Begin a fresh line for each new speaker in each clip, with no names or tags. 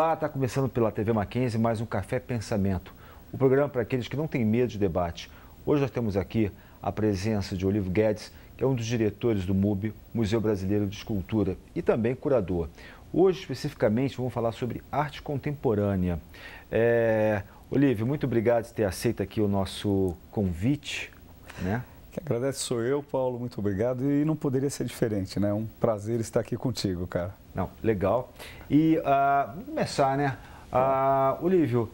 Olá, está começando pela TV Mackenzie mais um Café Pensamento, o programa para aqueles que não têm medo de debate. Hoje nós temos aqui a presença de Olívio Guedes, que é um dos diretores do MUB, Museu Brasileiro de Escultura, e também curador. Hoje, especificamente, vamos falar sobre arte contemporânea. Olívio, muito obrigado por ter aceito aqui o nosso convite, né?
Quem agradece sou eu, Paulo, muito obrigado. E não poderia ser diferente, né? Um prazer estar aqui contigo, cara.
Não, legal. E vamos começar, né? Olívio,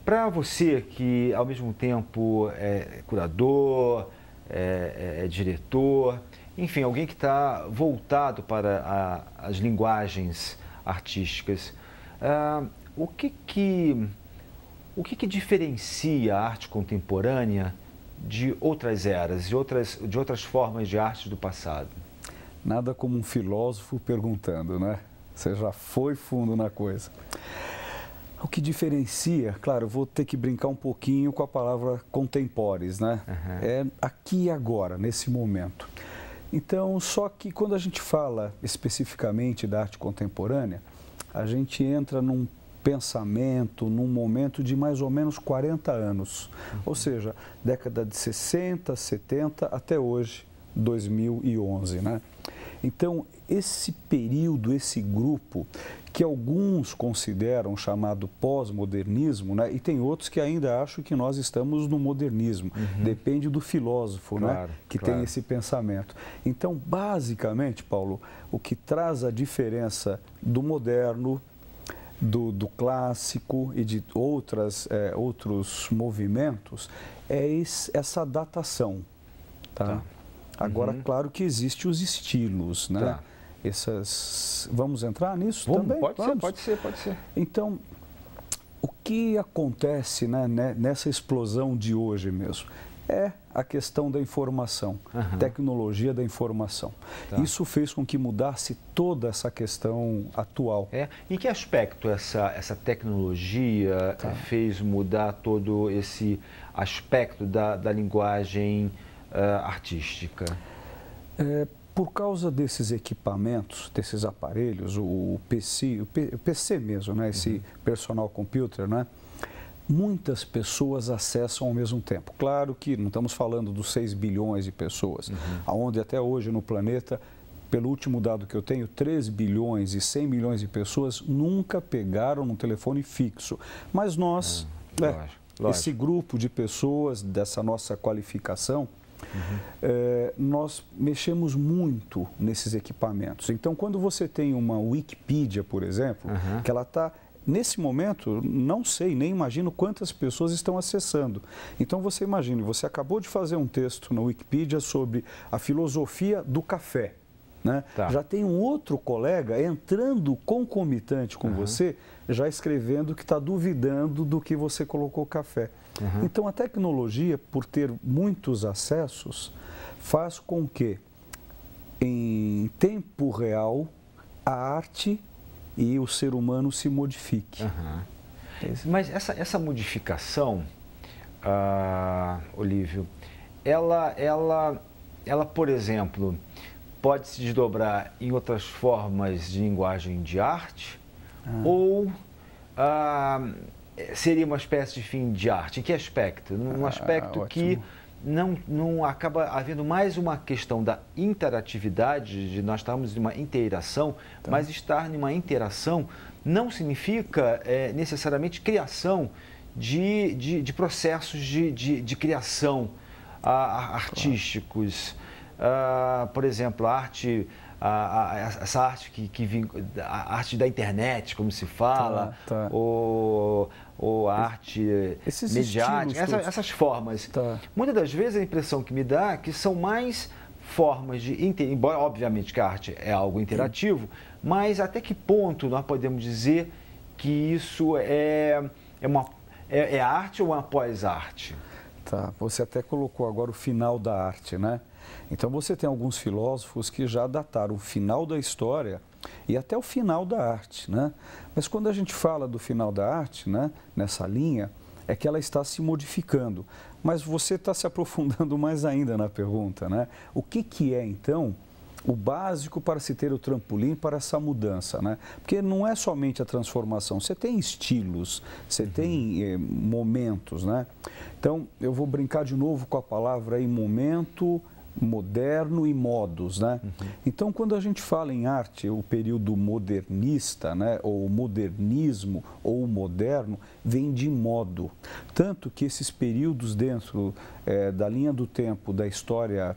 para você que ao mesmo tempo é curador, é diretor, enfim, alguém que está voltado para as linguagens artísticas, o que diferencia a arte contemporânea de outras eras, de outras formas de arte do passado?
Nada como um filósofo perguntando, né? Você já foi fundo na coisa. O que diferencia, claro, eu vou ter que brincar um pouquinho com a palavra contemporis, né? Uhum. É aqui e agora, nesse momento. Então, só que quando a gente fala especificamente da arte contemporânea, a gente entra num pensamento, num momento de mais ou menos 40 anos. Uhum. Ou seja, década de 60, 70 até hoje, 2011, né? Então, esse período, esse grupo, que alguns consideram chamado pós-modernismo, né? E tem outros que ainda acham que nós estamos no modernismo. Uhum. Depende do filósofo, claro, né? Que tem esse pensamento. Então, basicamente, Paulo, o que traz a diferença do moderno, do clássico e de outros movimentos é essa datação, tá? Agora, claro que existem os estilos, né? Tá. Vamos entrar nisso também?
Pode ser.
Então, o que acontece, né, nessa explosão de hoje mesmo? É a questão da informação, tecnologia da informação. Tá. Isso fez com que mudasse toda essa questão atual.
Em que aspecto essa tecnologia fez mudar todo esse aspecto da linguagem artística?
Por causa desses equipamentos, desses aparelhos, o PC mesmo, né, esse personal computer, né? Muitas pessoas acessam ao mesmo tempo. Claro que não estamos falando dos 6 bilhões de pessoas, onde até hoje no planeta, pelo último dado que eu tenho, 3 bilhões e 100 milhões de pessoas nunca pegaram um telefone fixo. Mas nós, esse grupo de pessoas, dessa nossa qualificação, nós mexemos muito nesses equipamentos. Então, quando você tem uma Wikipedia, por exemplo, que ela está... Nesse momento, não sei, nem imagino quantas pessoas estão acessando. Então, você imagine, você acabou de fazer um texto na Wikipedia sobre a filosofia do café, né? Tá. Já tem um outro colega entrando concomitante com você, já escrevendo que está duvidando do que você colocou café. Então, a tecnologia, por ter muitos acessos, faz com que, em tempo real, a arte e o ser humano se modifique.
Mas essa modificação, Olívio, ela, por exemplo, pode se desdobrar em outras formas de linguagem de arte ou seria uma espécie de fim de arte? Em que aspecto? Num aspecto que não acaba havendo mais uma questão da interatividade, de nós estarmos em uma interação, mas estar numa interação não significa necessariamente criação de processos de criação artísticos. Por exemplo, essa arte a arte da internet, como se fala, ou a arte mediática, essas formas. Muitas das vezes a impressão que me dá é que são mais formas embora obviamente que a arte é algo interativo, mas até que ponto nós podemos dizer que isso é arte ou uma pós-arte?
Você até colocou agora o final da arte, né? Então você tem alguns filósofos que já dataram o final da história e até o final da arte, né? Mas quando a gente fala do final da arte, né, nessa linha, é que ela está se modificando. Mas você está se aprofundando mais ainda na pergunta, né? O que é, então, o básico para se ter o trampolim para essa mudança, né? Porque não é somente a transformação, você tem estilos, você tem momentos, né? Então, eu vou brincar de novo com a palavra aí, momento, moderno e modos, né? Então, quando a gente fala em arte, o período modernista, né, ou modernismo, ou moderno, vem de modo. Tanto que esses períodos dentro da linha do tempo da história,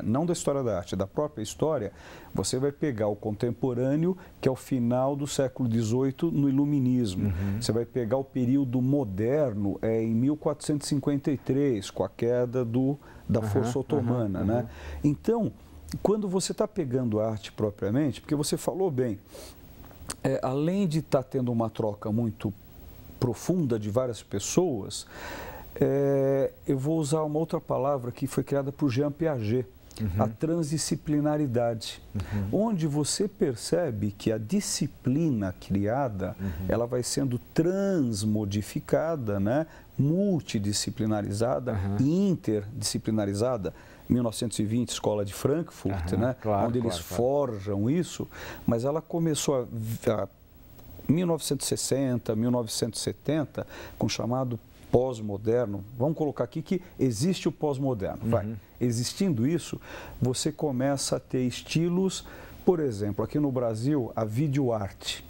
não da história da arte, da própria história, você vai pegar o contemporâneo, que é o final do século XVIII, no Iluminismo. Você vai pegar o período moderno em 1453, com a queda da força otomana, né? Então, quando você está pegando a arte propriamente, porque você falou bem, além de estar tendo uma troca muito profunda de várias pessoas, eu vou usar uma outra palavra que foi criada por Jean Piaget, a transdisciplinaridade, onde você percebe que a disciplina criada, ela vai sendo transmodificada, né, multidisciplinarizada, interdisciplinarizada. 1920, Escola de Frankfurt, né, onde eles forjam isso, mas ela começou a 1960, 1970, com o chamado pós-moderno. Vamos colocar aqui que existe o pós-moderno. Existindo isso, você começa a ter estilos, por exemplo, aqui no Brasil, a videoarte.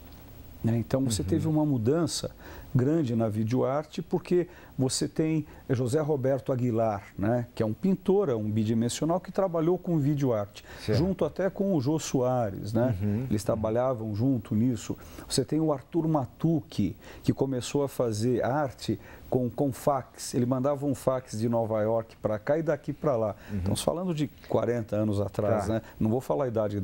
Né? Então, você teve uma mudança grande na videoarte, porque você tem José Roberto Aguilar, né, que é um pintor, um bidimensional que trabalhou com videoarte, junto até com o Jô Soares, né? Eles trabalhavam junto nisso. Você tem o Arthur Matucci, que começou a fazer arte com fax. Ele mandava um fax de Nova York para cá e daqui para lá. Estamos falando de 40 anos atrás, né? Não vou falar a idade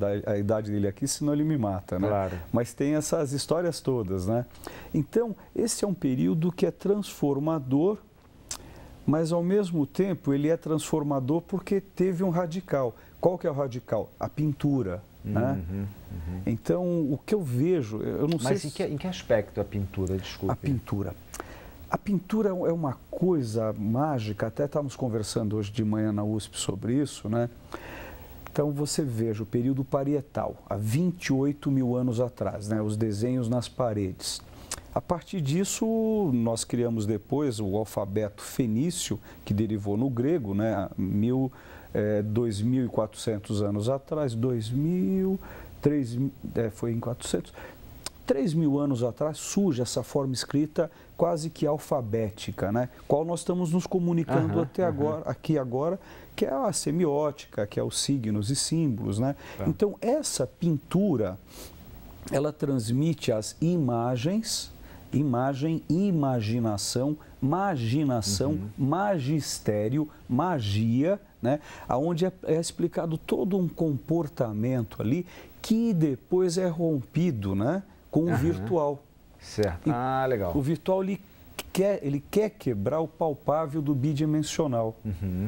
dele aqui, senão ele me mata, né? Mas tem essas histórias todas, né? Então, esse é um período que é transformador, mas ao mesmo tempo ele é transformador porque teve um radical. Qual que é o radical? A pintura, né? Então, o que eu vejo, eu não sei...
Mas em que aspecto a pintura, desculpe?
A pintura é uma coisa mágica, até estávamos conversando hoje de manhã na USP sobre isso, né? Então, você veja o período parietal, há 28 mil anos atrás, né? Os desenhos nas paredes. A partir disso, nós criamos depois o alfabeto fenício, que derivou no grego, né? 2.400 anos atrás, 2.000, 3.000, foi em 400... 3.000 anos atrás surge essa forma escrita quase que alfabética, né? Qual nós estamos nos comunicando até agora, aqui agora, que é a semiótica, que é os signos e símbolos, né? Então, essa pintura, ela transmite as imagens, imaginação, magistério, magia, né? Onde é explicado todo um comportamento ali que depois é rompido, né, com o virtual.
Certo. Legal.
O virtual ele quer quebrar o palpável do bidimensional.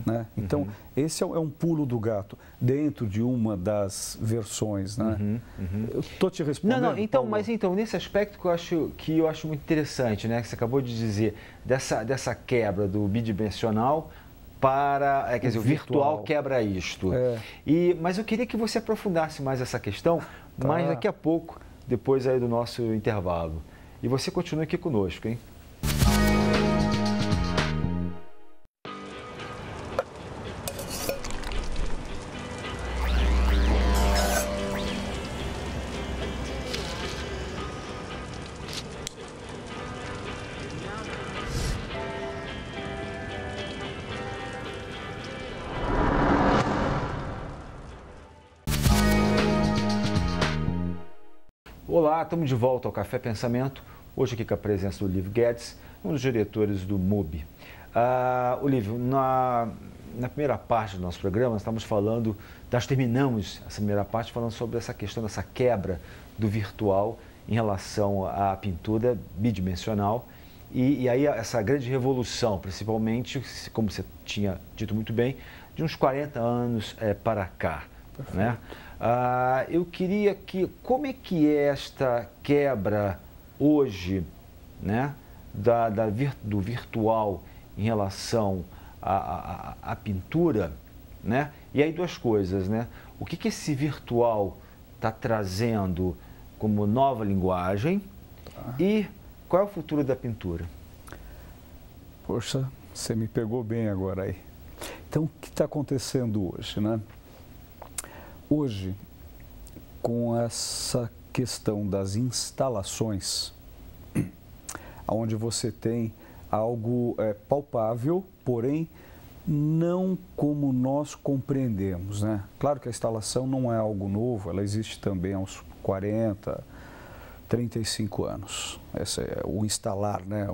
Né? Então, esse é um pulo do gato dentro de uma das versões. Né? Eu estou te respondendo.
Não, então, Paulo. Mas então, nesse aspecto que eu acho muito interessante, né, que você acabou de dizer, dessa quebra do bidimensional para, quer dizer, o virtual quebra isto. Mas eu queria que você aprofundasse mais essa questão, mais daqui a pouco, depois aí do nosso intervalo. E você continua aqui conosco, hein? Olá, estamos de volta ao Café Pensamento, hoje aqui com a presença do Olívio Guedes, um dos diretores do MUBI. Olívio, na primeira parte do nosso programa, nós terminamos essa primeira parte falando sobre essa questão dessa quebra do virtual em relação à pintura bidimensional e aí essa grande revolução, principalmente, como você tinha dito muito bem, de uns 40 anos para cá, né? Eu queria como é que é esta quebra hoje, né, do virtual em relação à pintura, né? E aí duas coisas, né? O que esse virtual está trazendo como nova linguagem e qual é o futuro da pintura?
Poxa, você me pegou bem agora aí. Então, o que está acontecendo hoje, né? Hoje, com essa questão das instalações, onde você tem algo palpável, porém não como nós compreendemos, né? Claro que a instalação não é algo novo, ela existe também há uns 40, 35 anos. Esse é o instalar, né?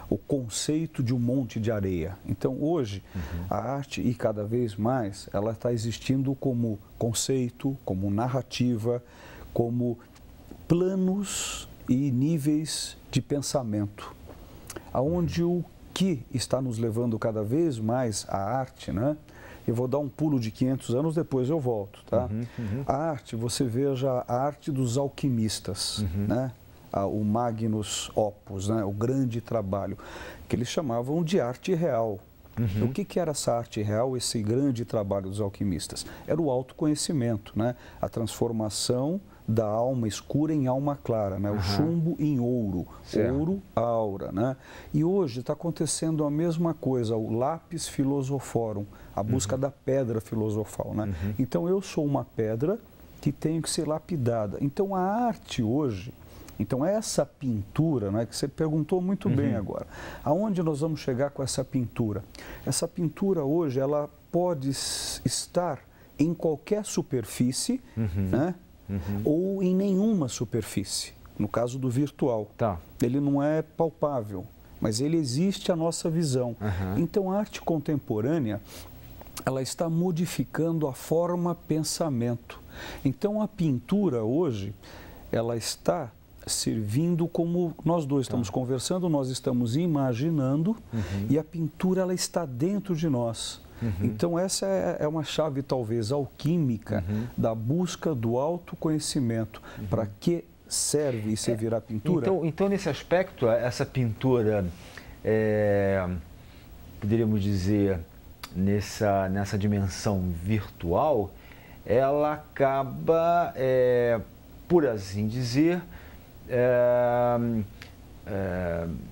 O conceito de um monte de areia. Então, hoje, a arte, e cada vez mais, ela está existindo como conceito, como narrativa, como planos e níveis de pensamento, aonde o que está nos levando cada vez mais à arte, né? Eu vou dar um pulo de 500 anos, depois eu volto, tá? A arte, você veja a arte dos alquimistas, né? O Magnus Opus, né? O grande trabalho, que eles chamavam de arte real. O que era essa arte real, esse grande trabalho dos alquimistas? Era o autoconhecimento, né? A transformação da alma escura em alma clara, né? O chumbo em ouro, ouro, aura, né? E hoje está acontecendo a mesma coisa, o lápis filosoforum, a busca da pedra filosofal, né? Então, eu sou uma pedra que tenho que ser lapidada. Então, a arte hoje, então essa pintura, né, que você perguntou muito bem agora, aonde nós vamos chegar com essa pintura? Essa pintura hoje, ela pode estar em qualquer superfície, né? Ou em nenhuma superfície, no caso do virtual. Ele não é palpável, mas ele existe à nossa visão. Então, a arte contemporânea, ela está modificando a forma pensamento. Então, a pintura hoje, ela está servindo como nós dois estamos conversando, nós estamos imaginando, e a pintura, ela está dentro de nós. Então, essa é uma chave, talvez, alquímica da busca do autoconhecimento. Para que serve e servirá a pintura?
Então, nesse aspecto, essa pintura, poderíamos dizer, nessa dimensão virtual, ela acaba, por assim dizer,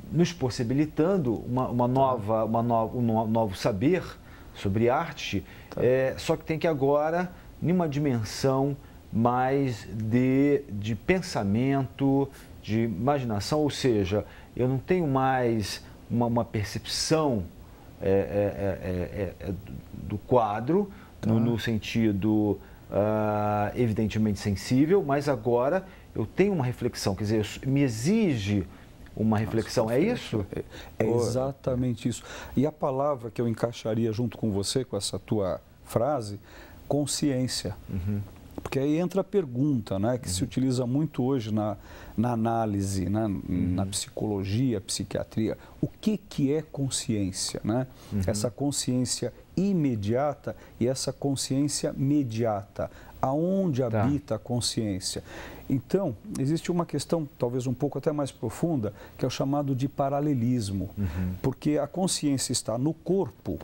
nos possibilitando um novo saber sobre arte, só que tem que agora, numa dimensão mais de pensamento, de imaginação, ou seja, eu não tenho mais uma percepção do quadro, no sentido evidentemente sensível, mas agora eu tenho uma reflexão, quer dizer, me exige uma reflexão, é isso?
É exatamente isso. E a palavra que eu encaixaria junto com você, com essa tua frase, consciência. Porque aí entra a pergunta, né, que se utiliza muito hoje na análise, né, na psicologia, psiquiatria. O que é consciência, né? Essa consciência imediata e essa consciência mediata. Aonde habita a consciência? Então, existe uma questão, talvez um pouco até mais profunda, que é o chamado de paralelismo. Porque a consciência está no corpo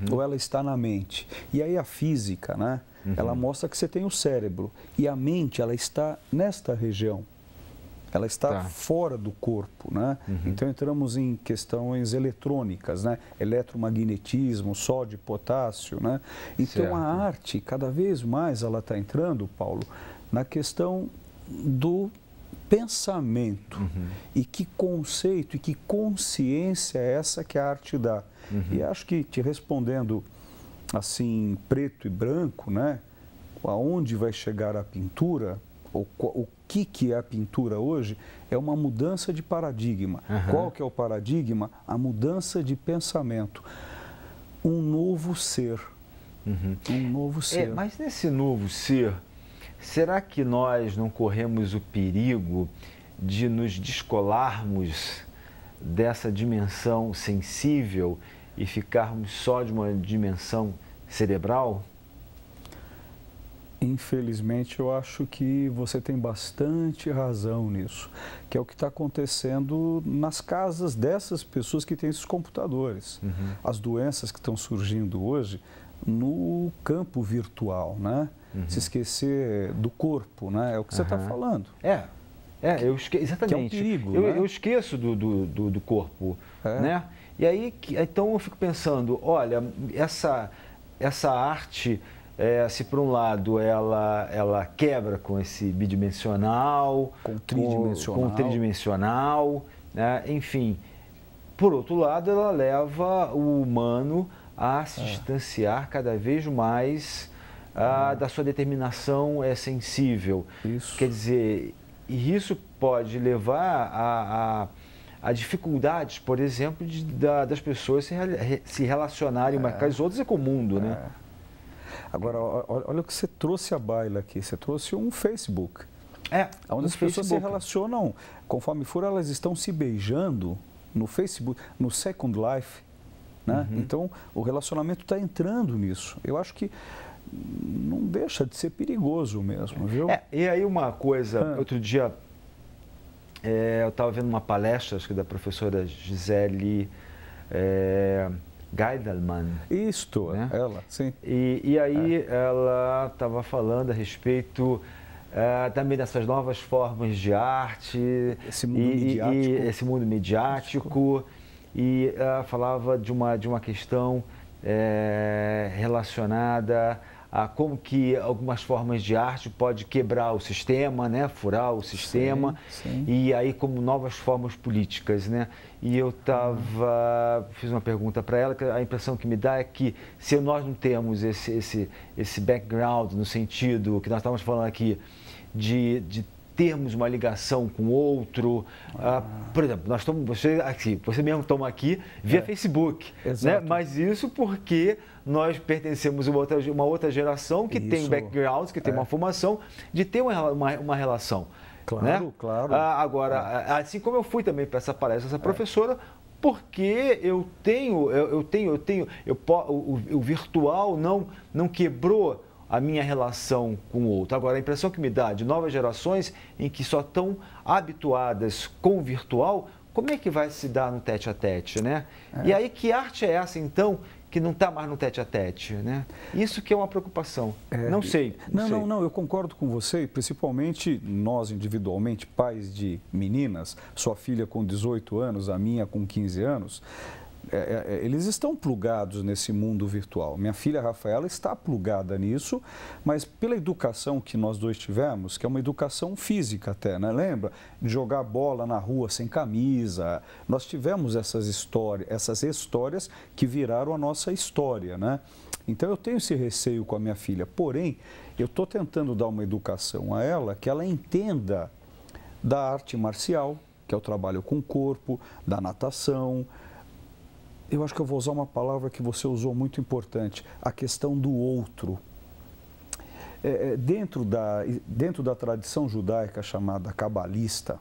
ou ela está na mente. E aí a física, né? Ela mostra que você tem o cérebro. E a mente, ela está nesta região. Ela está fora do corpo, né? Então, entramos em questões eletrônicas, né? Eletromagnetismo, sódio, potássio, né? Então, a arte, cada vez mais, ela está entrando, Paulo, na questão do pensamento. E que conceito e que consciência é essa que a arte dá? E acho que, te respondendo assim, preto e branco, né? Aonde vai chegar a pintura? O que é a pintura hoje é uma mudança de paradigma. Qual que é o paradigma? A mudança de pensamento. Um novo ser. Um novo ser.
Mas nesse novo ser, será que nós não corremos o perigo de nos descolarmos dessa dimensão sensível e ficarmos só de uma dimensão cerebral?
Infelizmente, eu acho que você tem bastante razão nisso, que é o que está acontecendo nas casas dessas pessoas que têm esses computadores. As doenças que estão surgindo hoje, no campo virtual, né? Se esquecer do corpo, né? É o que você está falando.
Exatamente.
Que é um perigo, né?
Eu esqueço do corpo, né? E aí, então eu fico pensando, olha, essa arte, se por um lado ela quebra com esse bidimensional,
com
tridimensional, né? Enfim, por outro lado ela leva o humano a se distanciar cada vez mais da sua determinação sensível.
Isso.
Quer dizer, e isso pode levar a dificuldades, por exemplo, das pessoas se relacionarem umas com as outras e com o mundo, né?
Agora, olha o que você trouxe à baila aqui. Você trouxe um Facebook. Onde as pessoas se relacionam, conforme for, elas estão se beijando no Facebook, no Second Life, né? Então, o relacionamento está entrando nisso. Eu acho que não deixa de ser perigoso mesmo, viu?
E aí uma coisa, outro dia eu estava vendo uma palestra, acho que da professora Gisele Geidelman.
Isto, né? Ela, sim.
E aí ela estava falando a respeito também dessas novas formas de arte.
Esse mundo
midiático. E falava de uma questão relacionada a como que algumas formas de arte pode quebrar o sistema, né? Furar o sistema,
sim.
E aí como novas formas políticas, né? E eu fiz uma pergunta para ela, que a impressão que me dá é que se nós não temos esse background no sentido que nós estávamos falando aqui de termos uma ligação com o outro, por exemplo, você mesmo toma aqui via Facebook, né? Mas isso porque nós pertencemos a uma outra geração que tem um background, que tem uma formação de ter uma relação.
Claro,
né?
Claro.
Agora, assim como eu fui também para essa palestra, essa professora, porque o virtual não quebrou a minha relação com o outro. Agora, a impressão que me dá de novas gerações em que só estão habituadas com o virtual, como é que vai se dar no tete-a-tete, né? E aí, que arte é essa, então, que não está mais no tete-a-tete, né? Isso que é uma preocupação. Não sei.
Não, eu concordo com você, principalmente nós individualmente, pais de meninas, sua filha com 18 anos, a minha com 15 anos, eles estão plugados nesse mundo virtual. Minha filha Rafaela está plugada nisso, mas pela educação que nós dois tivemos, que é uma educação física até, né? Lembra? De jogar bola na rua sem camisa. Nós tivemos essas histórias que viraram a nossa história, né? Então eu tenho esse receio com a minha filha, porém eu estou tentando dar uma educação a ela que ela entenda da arte marcial, que é o trabalho com o corpo, da natação. Eu acho que eu vou usar uma palavra que você usou muito importante, a questão do outro. Dentro da tradição judaica chamada cabalista,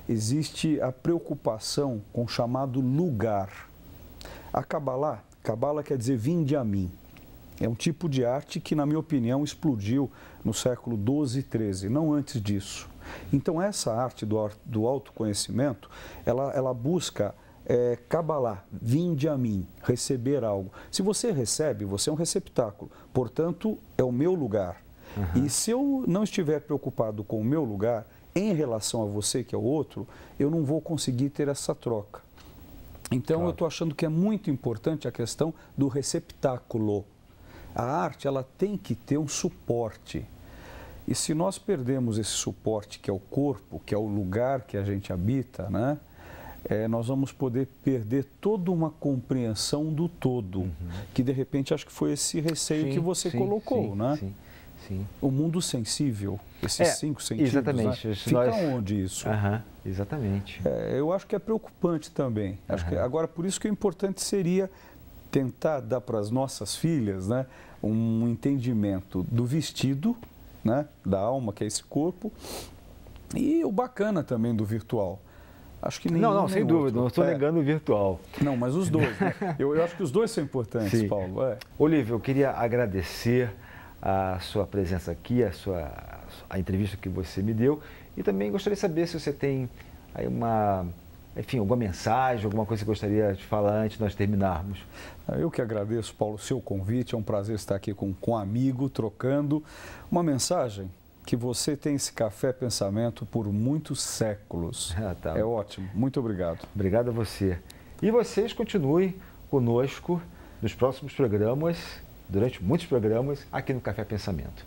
existe a preocupação com o chamado lugar. A Kabbalah quer dizer vinde a mim. É um tipo de arte que, na minha opinião, explodiu no século XII e XIII, não antes disso. Então, essa arte do autoconhecimento, ela busca Kabbalah, vinde a mim, receber algo. Se você recebe, você é um receptáculo, portanto, é o meu lugar. E se eu não estiver preocupado com o meu lugar, em relação a você, que é o outro, eu não vou conseguir ter essa troca. Então, eu estou achando que é muito importante a questão do receptáculo. A arte, ela tem que ter um suporte. E se nós perdemos esse suporte, que é o corpo, que é o lugar que a gente habita, né? Nós vamos poder perder toda uma compreensão do todo, que de repente acho que foi esse receio que você colocou, né?
Sim.
O mundo sensível, esses 5 sentidos,
exatamente.
Né? Fica onde isso?
Exatamente.
Eu acho que é preocupante também. Acho que, agora, por isso que o importante seria tentar dar para as nossas filhas, né, um entendimento do vestido, né, da alma, que é esse corpo, e o bacana também do virtual. Acho que
não, sem dúvida, não estou negando o virtual.
Não, mas os dois, né? eu acho que os dois são importantes, Paulo.
Olívio, eu queria agradecer a sua presença aqui, a entrevista que você me deu, e também gostaria de saber se você tem aí enfim, alguma mensagem, alguma coisa que você gostaria de falar antes de nós terminarmos?
Eu que agradeço, Paulo, o seu convite. É um prazer estar aqui com um amigo, trocando uma mensagem que você tem esse Café Pensamento por muitos séculos.
Tá.
É ótimo. Muito obrigado.
Obrigado a você. E vocês continuem conosco nos próximos programas, durante muitos programas, aqui no Café Pensamento.